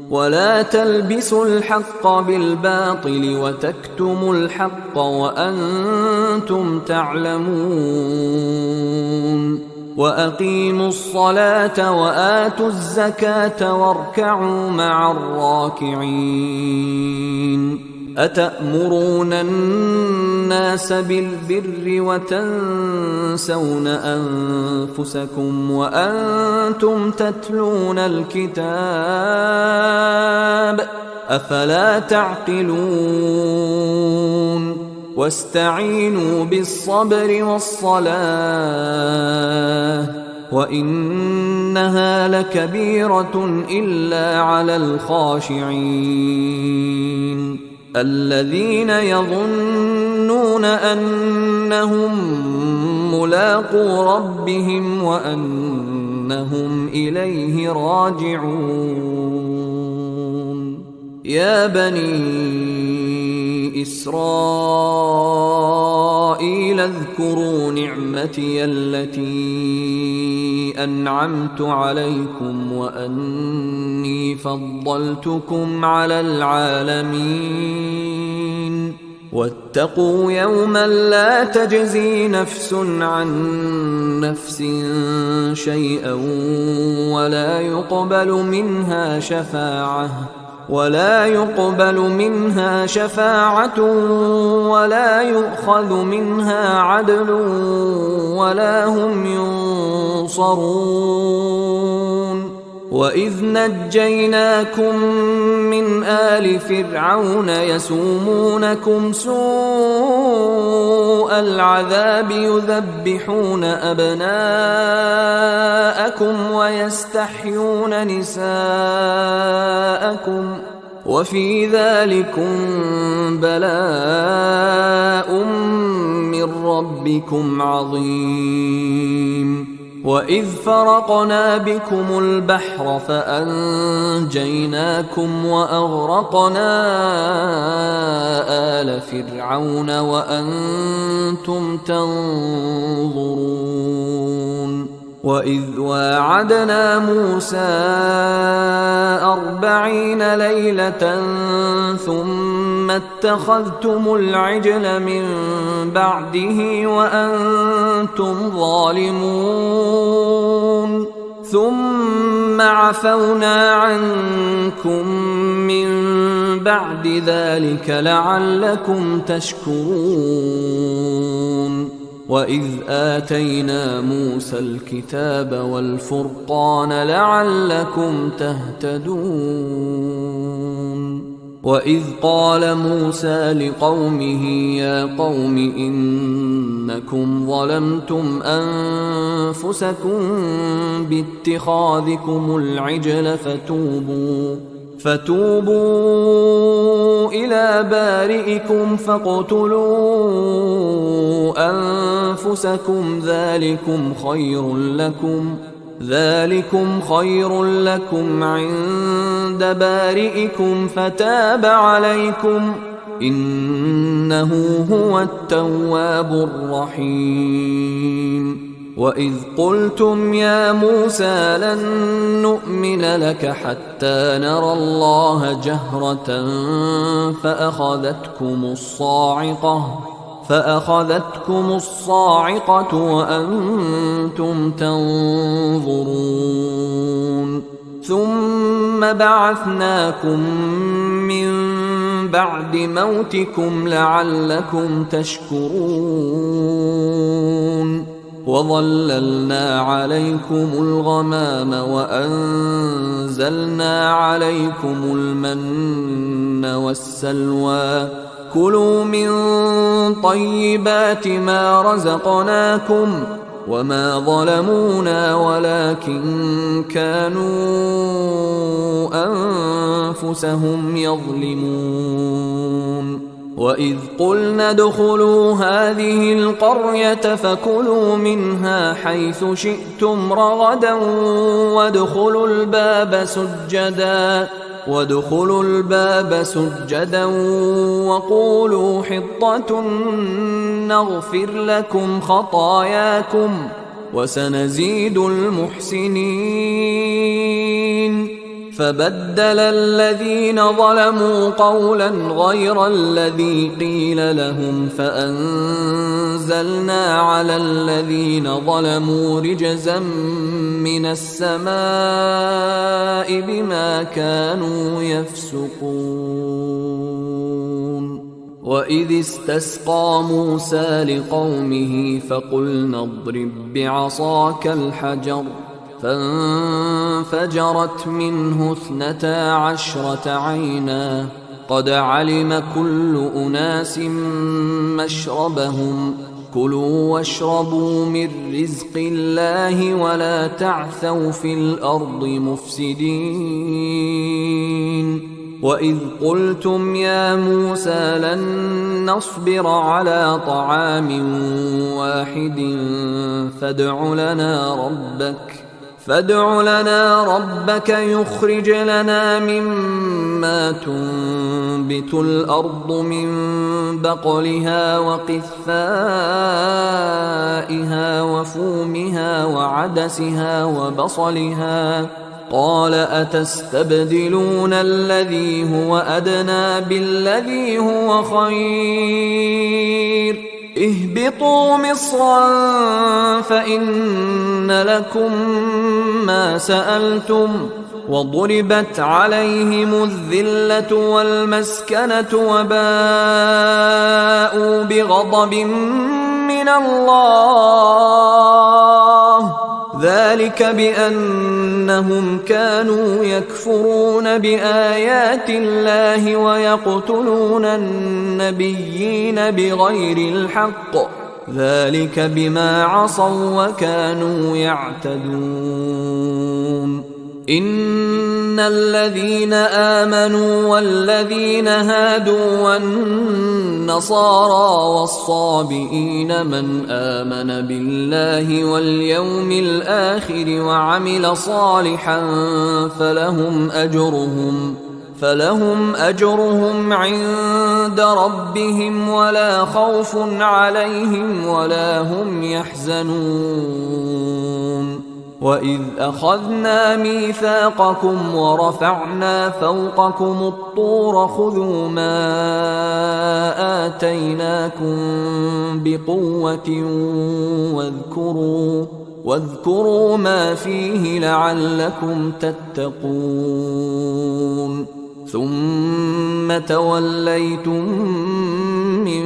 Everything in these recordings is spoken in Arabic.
ولا تلبسوا الحق بالباطل وتكتموا الحق وأنتم تعلمون وأقيموا الصلاة وآتوا الزكاة واركعوا مع الراكعين أتأمرون الناس بالبر وتنسون أنفسكم وأنتم تتلون الكتاب أفلا تعقلون واستعينوا بالصبر والصلاة وإنها لكبيرة إلا على الخاشعين الذين يظنون أنهم ملاقو ربهم وأنهم إليه راجعون يا بني إسرائيل اذكروا نعمتي التي أنعمت عليكم وأني فضلتكم على العالمين واتقوا يوما لا تجزي نفس عن نفس شيئا ولا يقبل منها شفاعة ولا يؤخذ منها عدل ولا هم ينصرون وإذ نجيناكم من آل فرعون يسومونكم سوء العذاب يذبحون أبناءكم ويستحيون نساءكم وفي ذلكم بلاء من ربكم عظيم وإذ فرقنا بكم البحر فأنجيناكم وأغرقنا آل فرعون وأنتم تنظرون وإذ واعدنا موسى 40 ليلة ثم اتخذتم العجل من بعده وأنتم ظالمون ثم عفونا عنكم من بعد ذلك لعلكم تشكرون وإذ آتينا موسى الكتاب والفرقان لعلكم تهتدون وإذ قال موسى لقومه يا قوم إنكم ظلمتم أنفسكم باتخاذكم العجل فتوبوا إلى بارئكم فاقتلوا أنفسكم ذلكم خير لكم عند بارئكم فتاب عليكم إنه هو التواب الرحيم وإذ قلتم يا موسى لن نؤمن لك حتى نرى الله جهرة فأخذتكم الصاعقة وأنتم تنظرون ثم بعثناكم من بعد موتكم لعلكم تشكرون وظللنا عليكم الغمام وأنزلنا عليكم المن والسلوى كلوا من طيبات ما رزقناكم وما ظلمونا ولكن كانوا أنفسهم يظلمون وإذ قلنا ادخلوا هذه القرية فكلوا منها حيث شئتم رغدا وادخلوا الباب سجدا وقولوا حطة نغفر لكم خطاياكم وسنزيد المحسنين فبدل الذين ظلموا قولا غير الذي قيل لهم فأنزلنا على الذين ظلموا رجزا من السماء بما كانوا يفسقون. وإذ استسقى موسى لقومه فقلنا اضرب بعصاك الحجر فانفجرت منه 12 عينا قد علم كل أناس مشربهم كلوا واشربوا من رزق الله ولا تعثوا في الأرض مفسدين. وإذ قلتم يا موسى لن نصبر على طعام واحد فادع لنا ربك يخرج لنا مما تنبت الأرض من بقلها وقثائها وفومها وعدسها وبصلها قال أتستبدلون الذي هو أدنى بالذي هو خير اهبطوا مصرا فإن لكم ما سألتم وضربت عليهم الذلة والمسكنة وباءوا بغضب من الله ذلك بأنهم كانوا يكفرون بآيات الله ويقتلون النبيين بغير الحق ذلك بما عصوا وكانوا يعتدون. إن الذين آمنوا والذين هادوا والنصارى والصابئين من آمن بالله واليوم الآخر وعمل صالحا فلهم أجرهم عند ربهم ولا خوف عليهم ولا هم يحزنون. وإذ أخذنا ميثاقكم ورفعنا فوقكم الطور خذوا ما آتيناكم بقوة واذكروا ما فيه لعلكم تتقون. ثم توليتم من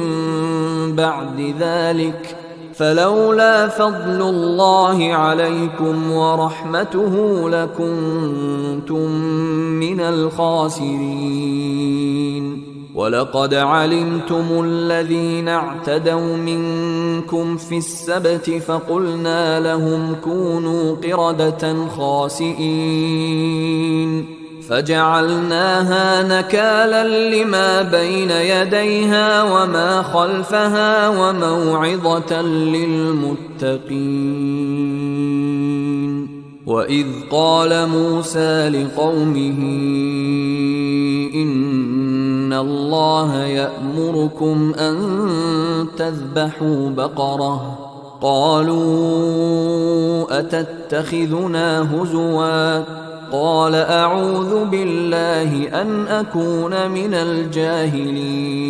بعد ذلك فلولا فضل الله عليكم ورحمته لكنتم من الخاسرين. ولقد علمتم الذين اعتدوا منكم في السبت فقلنا لهم كونوا قردة خاسئين فجعلناها نكالا لما بين يديها وما خلفها وموعظة للمتقين. وإذ قال موسى لقومه إن الله يأمركم أن تذبحوا بقرة قالوا أتتخذنا هزوا قال أعوذ بالله أن أكون من الجاهلين.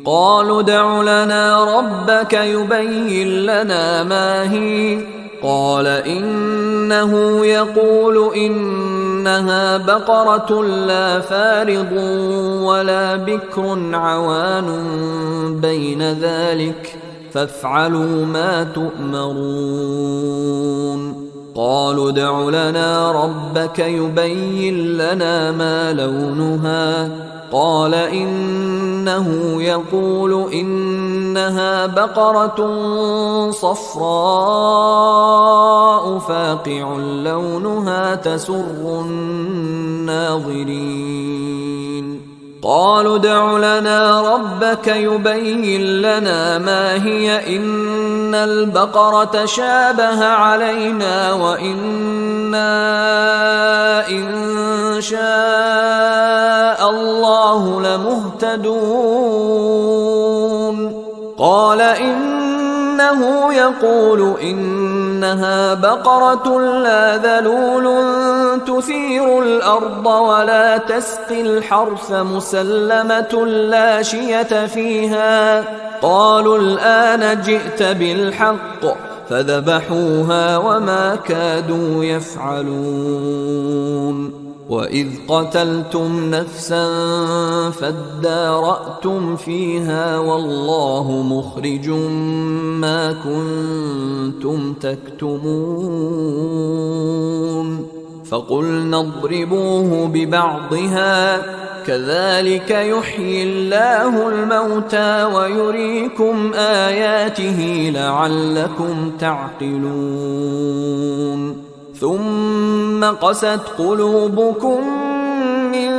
قالوا ادع لنا ربك يبين لنا ما هي قال إنه يقول إنها بقرة لا فارض ولا بكر عوان بين ذلك فافعلوا ما تؤمرون. قالوا ادع لنا ربك يبين لنا ما لونها قال إنه يقول إنها بقرة صفراء فاقع لونها تسر الناظرين. قالوا ادع لنا ربك يبين لنا ما هي إن البقرة شابه علينا وإنا إن شاء الله لمهتدون. قال إن كأنه يقول إنها بقرة لا ذلول تثير الأرض ولا تسقي الحرث مسلمة لا شية فيها. قالوا الآن جئت بالحق فذبحوها وما كادوا يفعلون. وإذ قتلتم نفسا فادارأتم فيها والله مخرج ما كنتم تكتمون. فقلنا اضربوه ببعضها كذلك يحيي الله الموتى ويريكم آياته لعلكم تعقلون. ثم قست قلوبكم من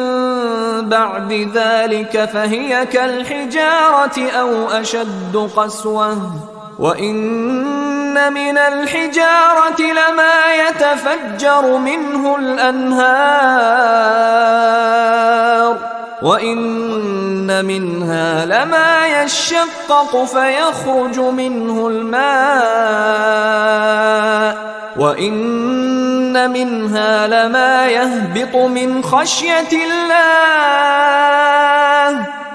بعد ذلك فهي كالحجارة أو أشد قسوة. وإن من الحجارة لما يتفجر منه الأنهار وإن منها لما يشقق فيخرج منه الماء وإن منها لما يهبط من خشية الله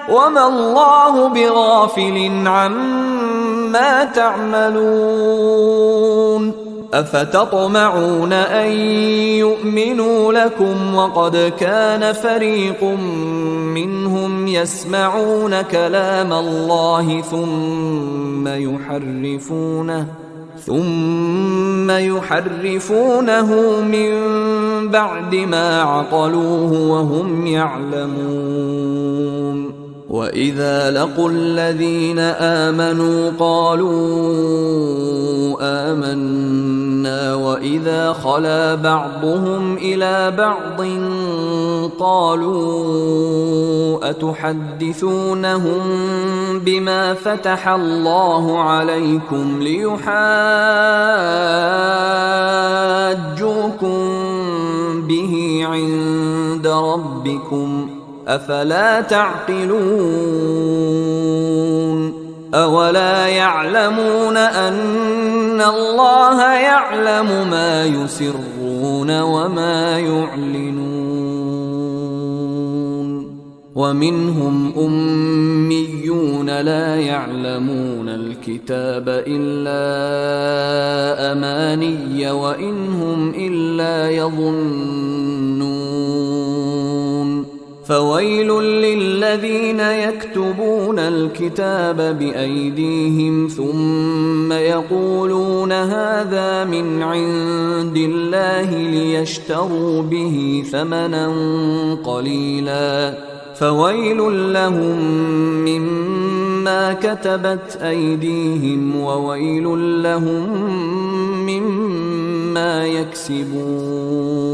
وما الله بغافل عما تعملون. أفتطمعون أن يؤمنوا لكم وقد كان فريق منهم يسمعون كلام الله ثم يحرفونه من بعد ما عقلوه وهم يعلمون. وإذا لقوا الذين آمنوا قالوا آمنا وإذا خلا بعضهم إلى بعض قالوا أتحدثونهم بما فتح الله عليكم ليحاجوكم به عند ربكم أفلا تعقلون. أولا يعلمون أن الله يعلم ما يسرون وما يعلنون. ومنهم أميون لا يعلمون الكتاب إلا أماني وإن هم إلا يظنون. فويل للذين يكتبون الكتاب بأيديهم ثم يقولون هذا من عند الله ليشتروا به ثمنا قليلا فويل لهم مما كتبت أيديهم وويل لهم مما يكسبون.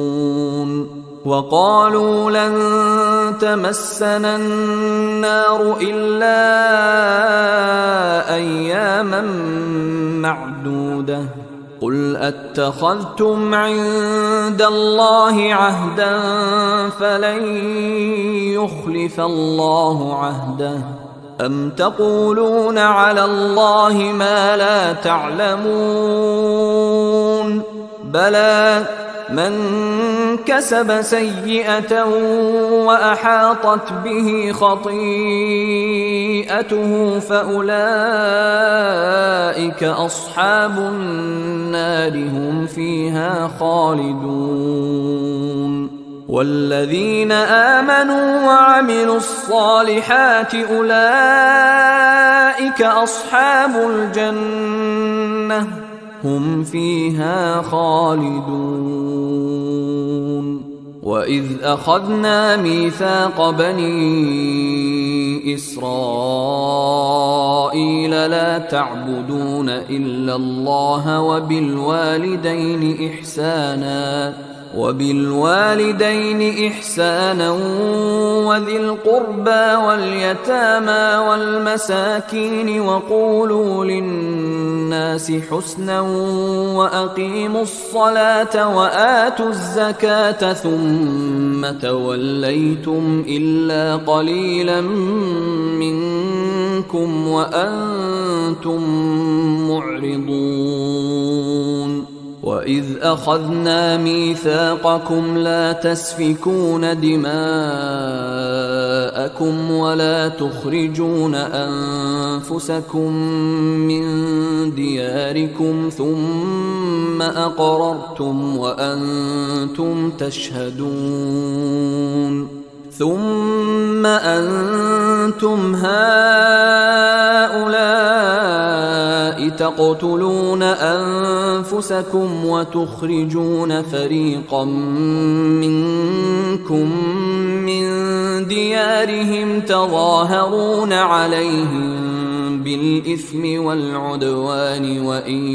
وقالوا لن تمسنا النار إلا أياما معدودة قل أتخذتم عند الله عهدا فلن يخلف الله عهده أم تقولون على الله ما لا تعلمون. بلى من كسب سيئة وأحاطت به خطيئته فأولئك أصحاب النار هم فيها خالدون. والذين آمنوا وعملوا الصالحات أولئك أصحاب الجنة هم فيها خالدون. وإذ أخذنا ميثاق بني إسرائيل لا تعبدون إلا الله وبالوالدين إحسانا وبالوالدين إحسانا وذي القربى واليتامى والمساكين وقولوا للناس حسنا وأقيموا الصلاة وآتوا الزكاة ثم توليتم إلا قليلا منكم وأنتم معرضون وإذ أخذنا ميثاقكم لا تسفكون دماءكم ولا تخرجون أنفسكم من دياركم ثم أقررتم وأنتم تشهدون ثم أنتم هؤلاء تقتلون أنفسكم وتخرجون فريقا منكم من ديارهم تظاهرون عليهم بالإثم والعدوان وإن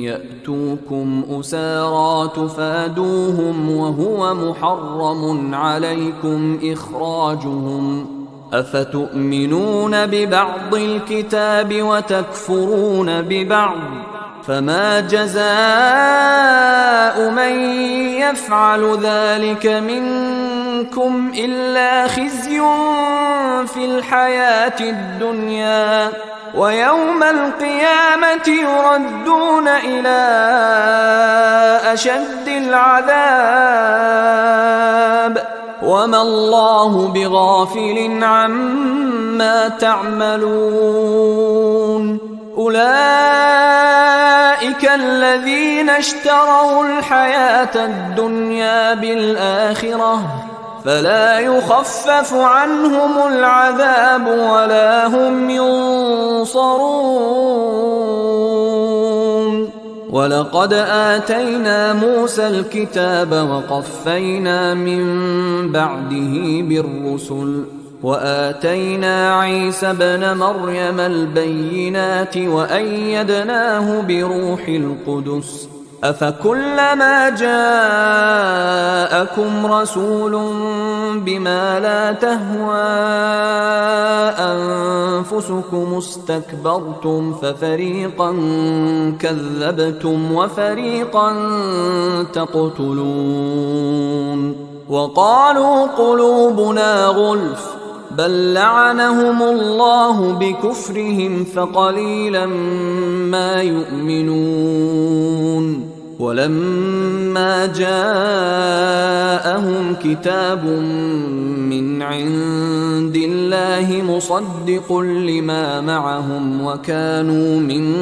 يأتوكم أسارى تفادوهم وهو محرم عليكم إخراجهم أفتؤمنون ببعض الكتاب وتكفرون ببعض فما جزاء من يفعل ذلك منكم إلا خزي في الحياة الدنيا ويوم القيامة يردون إلى أشد العذاب وما الله بغافل عما تعملون أولئك الذين اشتروا الحياة الدنيا بالآخرة فلا يخفف عنهم العذاب ولا هم ينصرون ولقد آتينا موسى الكتاب وقفينا من بعده بالرسل وآتينا عيسى ابن مريم البينات وأيدناه بروح القدس أفكلما جاءكم رسول بما لا تهوى أنفسكم استكبرتم ففريقا كذبتم وفريقا تقتلون وقالوا قلوبنا غلف بل لعنهم الله بكفرهم فقليلا ما يؤمنون ولما جاءهم كتاب من عند الله مصدق لما معهم وكانوا من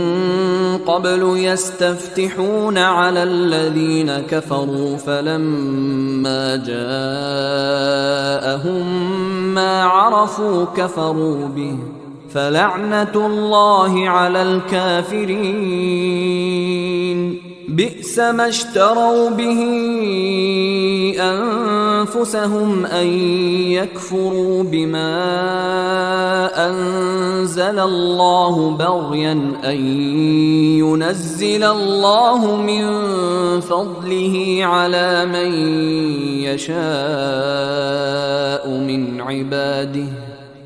قبل يستفتحون على الذين كفروا فلما جاءهم ما عرفوا كفروا به فلعنة الله على الكافرين بئس ما اشتروا به أنفسهم أن يكفروا بما أنزل الله بغيا أن ينزل الله من فضله على من يشاء من عباده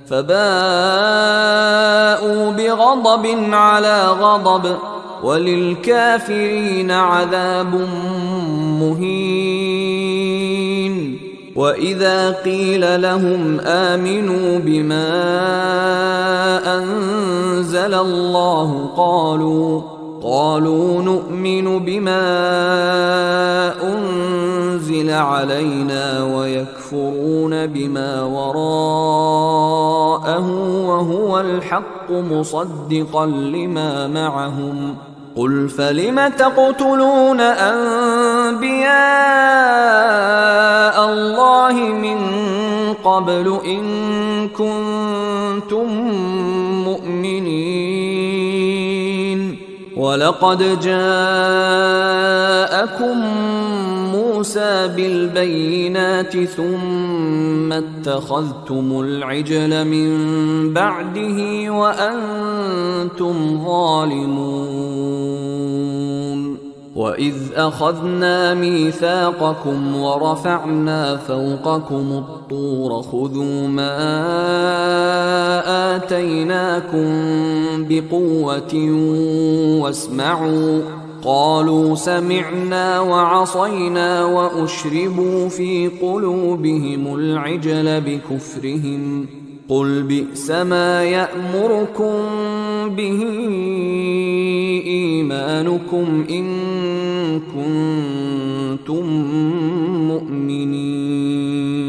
فباءوا بغضب على غضب وللكافرين عذاب مهين وإذا قيل لهم آمنوا بما أنزل الله قالوا نؤمن بما أنزل علينا ويكفرون بما وراءه وهو الحق مصدقا لما معهم قل فلم تقتلون أنبياء الله من قبل إن كنتم مؤمنين ولقد جاءكم موسى بالبينات ثم اتخذتم العجل من بعده وأنتم ظالمون وإذ أخذنا ميثاقكم ورفعنا فوقكم الطور خذوا ما آتيناكم بقوة واسمعوا قالوا سمعنا وعصينا وأشربوا في قلوبهم العجل بكفرهم قل بئس ما يأمركم به إيمانكم إن كنتم مؤمنين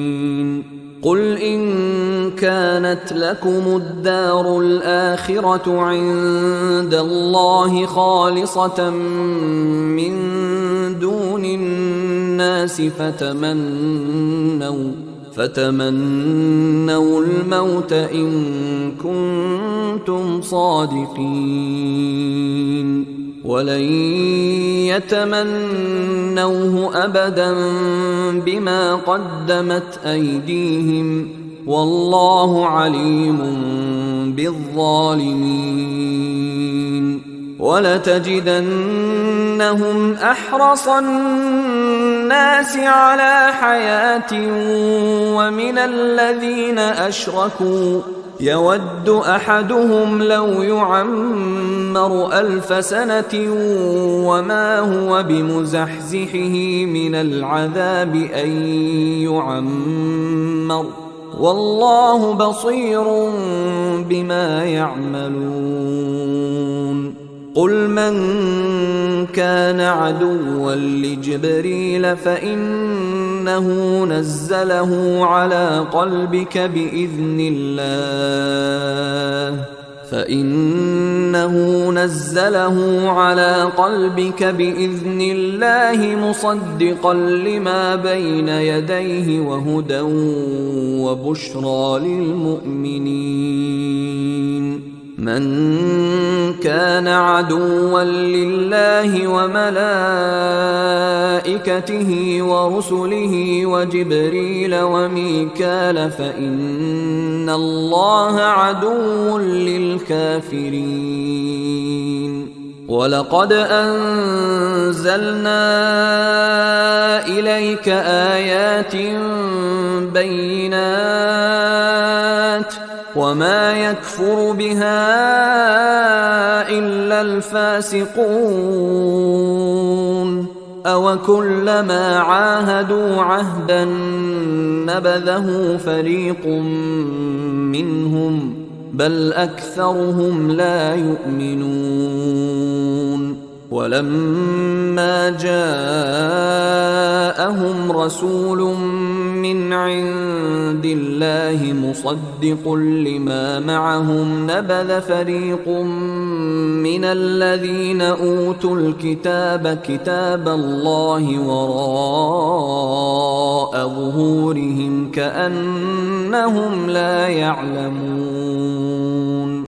قل إن كانت لكم الدار الآخرة عند الله خالصة من دون الناس فتمنوا الموت إن كنتم صادقين ولن يتمنوه أبدا بما قدمت أيديهم والله عليم بالظالمين ولتجدنهم أحرص الناس على حياة ومن الذين أشركوا يود أحدهم لو يعمر 1000 سنة وما هو بمزحزحه من العذاب أن يعمر والله بصير بما يعملون قل من كان عدوا لجبريل فإنه نزله على قلبك بإذن الله مصدقا لما بين يديه وهدى وبشرى للمؤمنين من كان عدوا لله وملائكته ورسله وجبريل وميكال فإن الله عدو للكافرين ولقد أنزلنا إليك آيات بينات وما يكفر بها إلا الفاسقون أوكلما عاهدوا عهدا نبذه فريق منهم بل أكثرهم لا يؤمنون ولما جاءهم رسول من عند الله مصدق لما معهم نبذ فريق من الذين أوتوا الكتاب كتاب الله وراء ظهورهم كأنهم لا يعلمون